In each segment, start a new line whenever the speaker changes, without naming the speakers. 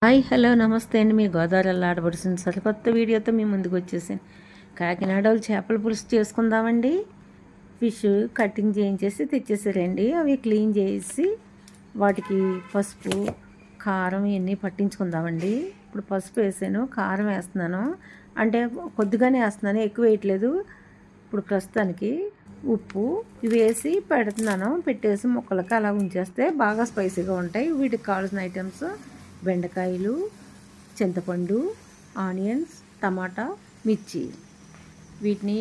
Hi hello నమస్తే అండి. మీ గోదావరి ఆడపడుతుంది సరికొత్త వీడియోతో మీ ముందుకు వచ్చేసాను. కాకినాడలో చేపల పులుసు చేసుకుందామండి. ఫిష్ కటింగ్ చేయించేసి తెచ్చేసారండి. అవి క్లీన్ చేసి వాటికి పసుపు కారం ఇవన్నీ పట్టించుకుందామండి. ఇప్పుడు పసుపు వేసాను, కారం వేస్తున్నాను, అంటే కొద్దిగానే వేస్తున్నాను, ఎక్కువ వేయట్లేదు. ఇప్పుడు ప్రస్తుతానికి ఉప్పు ఇవి వేసి పెడుతున్నాను. పెట్టేసి ముక్కలకి అలా ఉంచేస్తే బాగా స్పైసీగా ఉంటాయి. వీటికి కావాల్సిన ఐటమ్స్ బెండకాయలు, చింతపండు, ఆనియన్స్, టమాటా, మిర్చి. వీటిని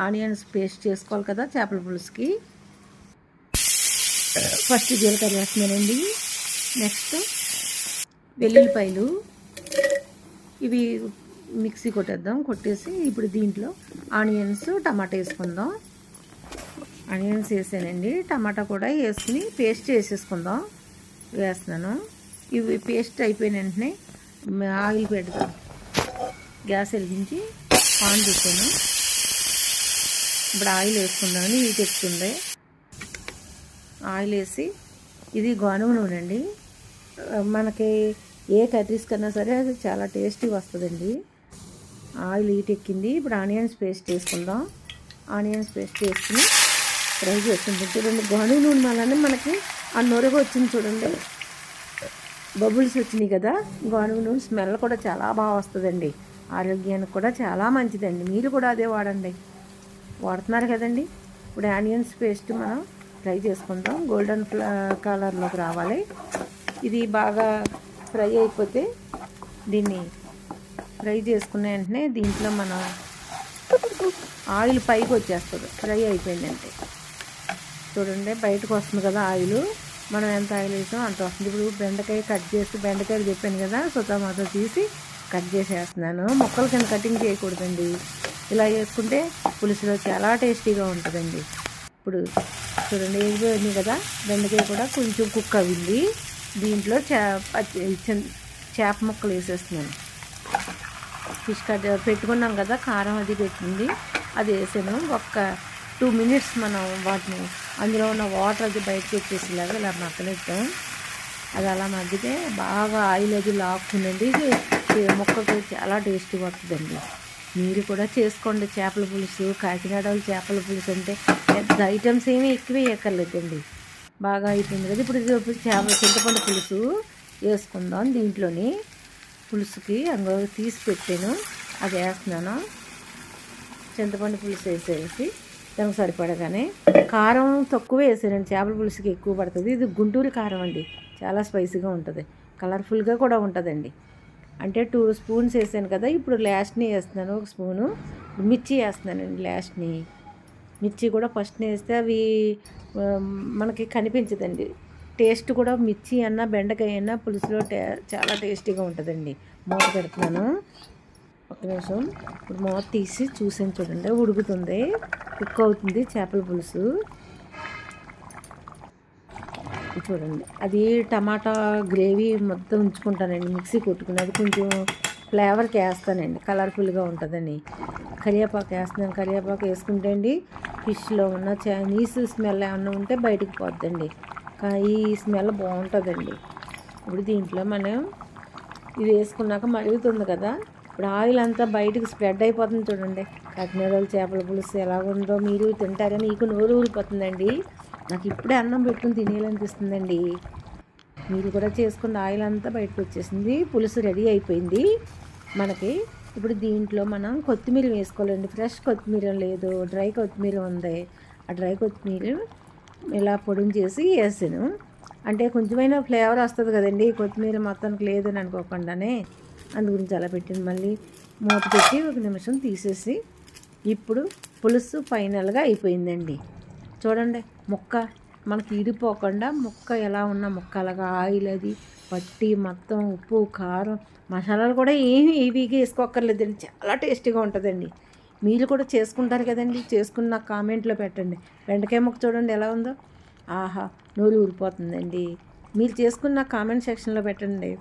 ఆనియన్స్ పేస్ట్ చేసుకోవాలి కదా చేపల పులుసుకి. ఫస్ట్ జీలకర్ర వేస్తున్నానండి. నెక్స్ట్ వెల్లుల్లిపాయలు ఇవి మిక్సీ కొట్టేద్దాం. కొట్టేసి ఇప్పుడు దీంట్లో ఆనియన్స్, టమాటా వేసుకుందాం. ఆనియన్స్ వేసానండి, టమాటా కూడా వేసుకుని పేస్ట్ చేసేసుకుందాం. వేస్తున్నాను. ఇవి పేస్ట్ అయిపోయిన వెంటనే ఆయిల్ పెడతాం. గ్యాస్ వెలిగించి పాన్ పెట్టాను. ఇప్పుడు ఆయిల్ వేసుకుందామని హీట్ ఎక్కుతుంది. ఆయిల్ వేసి ఇది గానుగ నూనె అండి. మనకి ఏ కర్రీస్ కన్నా సరే అది చాలా టేస్టీ వస్తుందండి. ఆయిల్ హీట్ ఎక్కింది. ఇప్పుడు ఆనియన్స్ పేస్ట్ వేసుకుందాం. ఆనియన్స్ పేస్ట్ వేసుకుని ఫ్రై చేసుకుంటాం. చూడండి, గానుగ నూనె వల్లనే మనకి ఆ నొరగ వచ్చింది. చూడండి, బబుల్స్ వచ్చినాయి కదా. గానుగ నూనె స్మెల్ కూడా చాలా బాగా వస్తుందండి. ఆరోగ్యానికి కూడా చాలా మంచిదండి. మీరు కూడా అదే వాడండి. వాడుతున్నారు కదండి. ఇప్పుడు ఆనియన్స్ పేస్ట్ మనం ఫ్రై చేసుకుందాం. గోల్డెన్ కలర్లోకి రావాలి. ఇది బాగా ఫ్రై అయిపోతే దీన్ని ఫ్రై చేసుకున్న వెంటనే దీంట్లో మనం ఆయిల్ పైకి వచ్చేస్తుంది. ఫ్రై అయిపోయిందంటే చూడండి, బయటకు వస్తుంది కదా ఆయిల్. మనం ఎంత ఆయిల్ వేసామో అంత వస్తుంది. ఇప్పుడు బెండకాయ కట్ చేసి, బెండకాయలు చెప్పాను కదా, సుతమాతో తీసి కట్ చేసేస్తున్నాను. ముక్కలు కింద కటింగ్ చేయకూడదండి. ఇలా చేసుకుంటే పులుసులో చాలా టేస్టీగా ఉంటుందండి. ఇప్పుడు చూడండి, వేగిపోయింది కదా. బెండకాయ కూడా కొంచెం కుక్ అవ్వింది. దీంట్లో చేప ముక్కలు వేసేస్తున్నాను. ఫిష్ కట్ పెట్టుకున్నాం కదా, కారం అది పెట్టింది, అది వేసాను. ఒక్క 2 minutes మనం వాటిని అందులో ఉన్న వాటర్ అది బయటకు వచ్చేసేలాగా ఇలా మగ్గనిద్దాం. అది అలా మగ్గితే బాగా ఆయిల్ అది లాక్కుందండి. ముక్కకు చాలా టేస్టీ వస్తుందండి. మీరు కూడా చేసుకోండి చేపల పులుసు. కాకినాడలో చేపల పులుసు అంటే పెద్ద ఐటమ్స్ ఏమీ ఎక్కువ వేయక్కర్లేదండి. బాగా అయిపోయింది కదా. ఇప్పుడు చింతపండు పులుసు వేసుకుందాం. దీంట్లోని పులుసుకి అందులో తీసి పెట్టాను, అది వేస్తున్నాను. చింతపండు పులుసు వేసేసి దానికి సరిపడగానే కారం తక్కువ వేసానండి. చేపల పులుసుకి ఎక్కువ పడుతుంది. ఇది గుంటూరు కారం అండి, చాలా స్పైసీగా ఉంటుంది, కలర్ఫుల్గా కూడా ఉంటుందండి. అంటే 2 spoons వేసాను కదా. ఇప్పుడు లాస్ట్ని వేస్తున్నాను 1 spoon. మిర్చి వేస్తున్నానండి లాస్ట్ని. మిర్చి కూడా ఫస్ట్ని వేస్తే అవి మనకి కనిపించదండి. టేస్ట్ కూడా మిర్చి అన్నా బెండకాయ అన్నా పులుసులో చాలా టేస్టీగా ఉంటుందండి. మూత పెడుతున్నాను. ఒక నిమిషం. ఇప్పుడు మూత తీసి చూసాను, చూడండి, ఉడుకుతుంది, కుక్ అవుతుంది చేపల పులుసు. చూడండి, అది టమాటా గ్రేవీ మొత్తం ఉంచుకుంటానండి, మిక్సీ కొట్టుకుని. అది కొంచెం ఫ్లేవర్కి వేస్తానండి, కలర్ఫుల్గా ఉంటుందని. కరివేపాకు వేస్తున్నాను. కరివేపాకు వేసుకుంటే అండి ఫిష్లో ఉన్న చైనీస్ స్మెల్ ఏమన్నా ఉంటే బయటకు పోద్దండి. ఈ స్మెల్ బాగుంటుందండి. ఇప్పుడు దీంట్లో మనం ఇది వేసుకున్నాక మరుగుతుంది కదా. ఇప్పుడు ఆయిల్ అంతా బయటకు స్ప్రెడ్ అయిపోతుంది. చూడండి, కాకినాడలో చేపల పులుసు ఎలా ఉందో మీరు తింటారని మీకు నోరు ఊరిపోతుందండి. నాకు ఇప్పుడే అన్నం పెట్టుకుని తినేయాలనిపిస్తుందండి. మీరు కూడా చేసుకున్న ఆయిల్ అంతా బయటకు వచ్చేసింది. పులుసు రెడీ అయిపోయింది మనకి. ఇప్పుడు దీంట్లో మనం కొత్తిమీర వేసుకోవాలండి. ఫ్రెష్ కొత్తిమీర లేదు, డ్రై కొత్తిమీర ఉంది. ఆ డ్రై కొత్తిమీర ఇలా పొడిని చేసి వేసాను. అంటే కొంచెమైనా ఫ్లేవర్ వస్తుంది కదండి. కొత్తిమీర మొత్తానికి లేదని అనుకోకుండానే, అందు గురించి అలా పెట్టింది. మళ్ళీ మూత పెట్టి 1 నిమిషం తీసేసి ఇప్పుడు పులుసు ఫైనల్గా అయిపోయిందండి. చూడండి, ముక్క మనకి ఇడిపోకుండా ముక్క ఎలా ఉన్న ముక్క అలాగా ఆయిల్ అది పట్టి మొత్తం ఉప్పు కారం మసాలాలు కూడా ఏమి ఇవిగా వేసుకోక్కర్లేదండి. చాలా టేస్టీగా ఉంటుందండి. మీరు కూడా చేసుకుంటారు కదండి. చేసుకున్న నాకు కామెంట్లో పెట్టండి. బెండకాయ ముక్క చూడండి ఎలా ఉందో. ఆహా, నోరు ఊరిపోతుందండి. మీరు చేసుకున్న కామెంట్ సెక్షన్లో పెట్టండి.